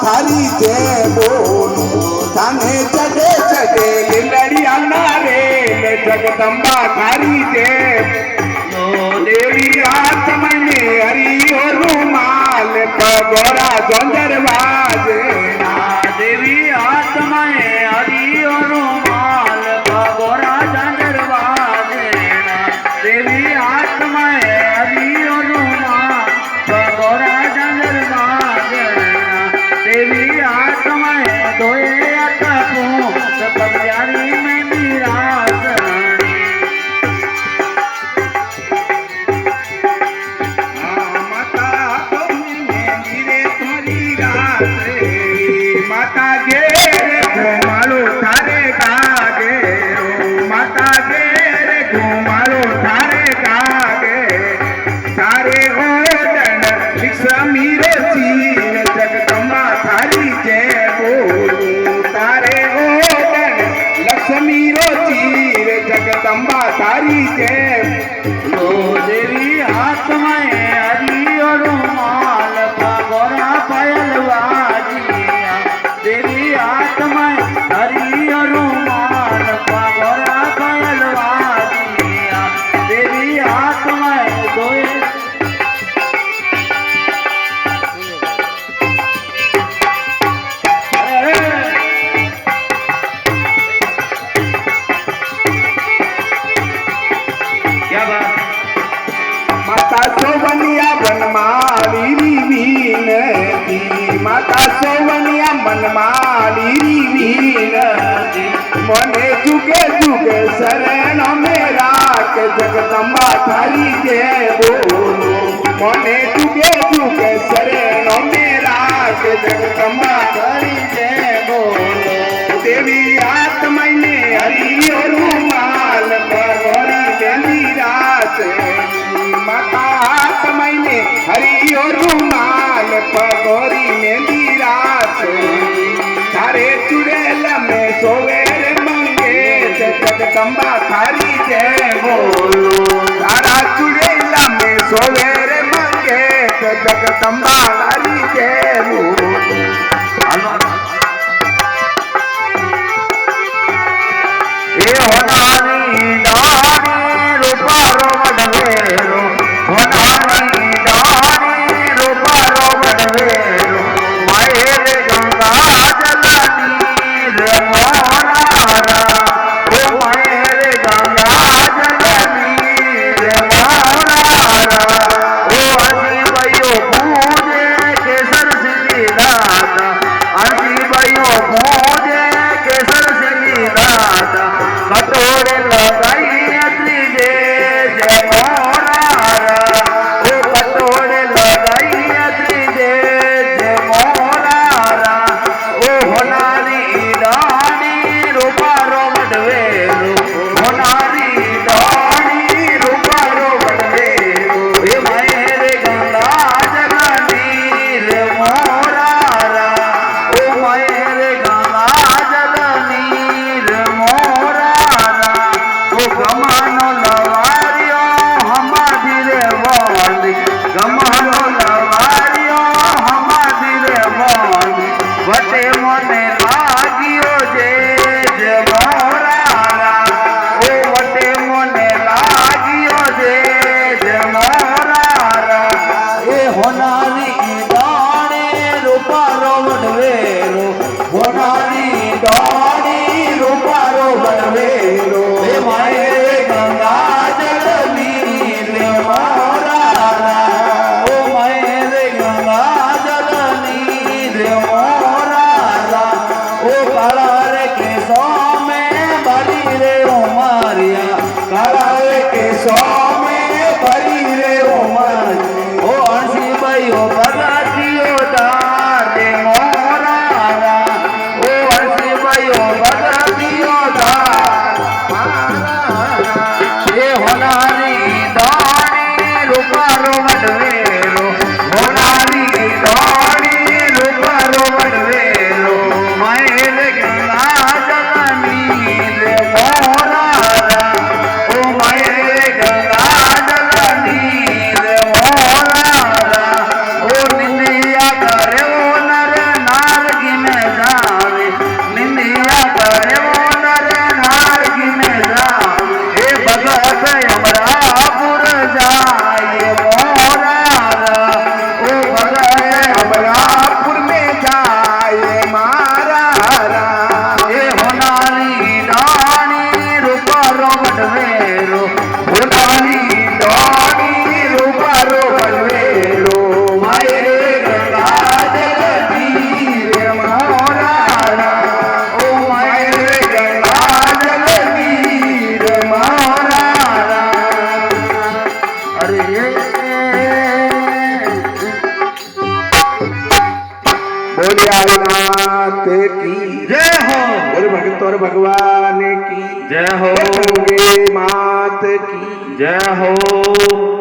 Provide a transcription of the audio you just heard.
थारी जय बोलो थाने चढ़े चढ़े लड़िया नारे जगदम्बा थारी जय देवी हाथ में हरी और रुमाल पगोरा जोंजर बाजे देवी हाथ में हरी और रुमाल पगोरा जोंजर बाजे देवी हाथ में हरी और रुमाल पगोरा जोंजर बाजे देवी हाथ में धोए अटकूं पगजारी में विराज माता गे घुमालो थारे कागे माता गे घुमालो थारे कागे सारे गोदन समीरे चीन जगदम्बा थारी जय बोलो तारे गोदन लक्ष्मी रो चीर जगदम्बा थारी जय देवी हाथ में हरी और रुमाल पगोरा पहलवाजिया देवी हाथ में हरी और रुमाल पगोरा पहलवाजिया देवी हाथ में धोए क्या बात माता सोवनिया बनमाली वीनती माता सोवनिया मनमाली वीनती मने जुगे जुगे शरण मेरा के जगदम्बा थारी जय बोलो मने जुगे जुगे शरण मेरा के जगदम्बा थारी जय बोलो देवी हाथ मैंने हरी और रुमाल पगोरी बेली रात माता हाथ मैंने हरी और रुमाल पगोरी मेली रात थारे चुड़ैल में सोवेर मंगे जगदम्बा थारी जय बोलो तारा चुड़ैल में सोवेर मंगे जगदम्बा थारी जय बोलो ए होनानी दानी रूपारो वडवेरो होनानी दानी रूपारो वडवेरो मायर गंगा जलनी रे मोरारा ओ मायर गंगा जलनी रे मोरारा ओ हसी भयो पूजे केसर सिंधी दाता हसी भयो पूजे केसर सिंधी दाता कटोरे लगाई अत्री जय मोरारा ओ कटोरे लगाई अत्री जय मोरारा ओ होनारी दानी रूपारो वडवेरो होनारी दानी रूपारो वडवेरो हे मायरे गंगा जलनी रे मोरारा ओ मायरे गंगा जलनी रे मोरारा ओ गमानो लवारियो हमारी रे वाली गमानो लवारियो हमारी रे वाली वटे मने लागियो जे मोरारा ओ वटे मने लागियो जे मोरारा ए होनारी दाणे रूपारो वडवेरो होनारी दाणी रूपारो वडवेरो हे माये गंगा जलनी रे मोरारा ओ माये गंगा जलनी रे मोरारा ओ काला रे केसो में भरी रे उमारिया काला रे केसो में भरी रे उमारिया ओ हंसी भाई ओ बगातियो दार रे मोरारा दयालनाथ की जय हो बोल भगत और भगवान की जय हो गंगे मात की जय हो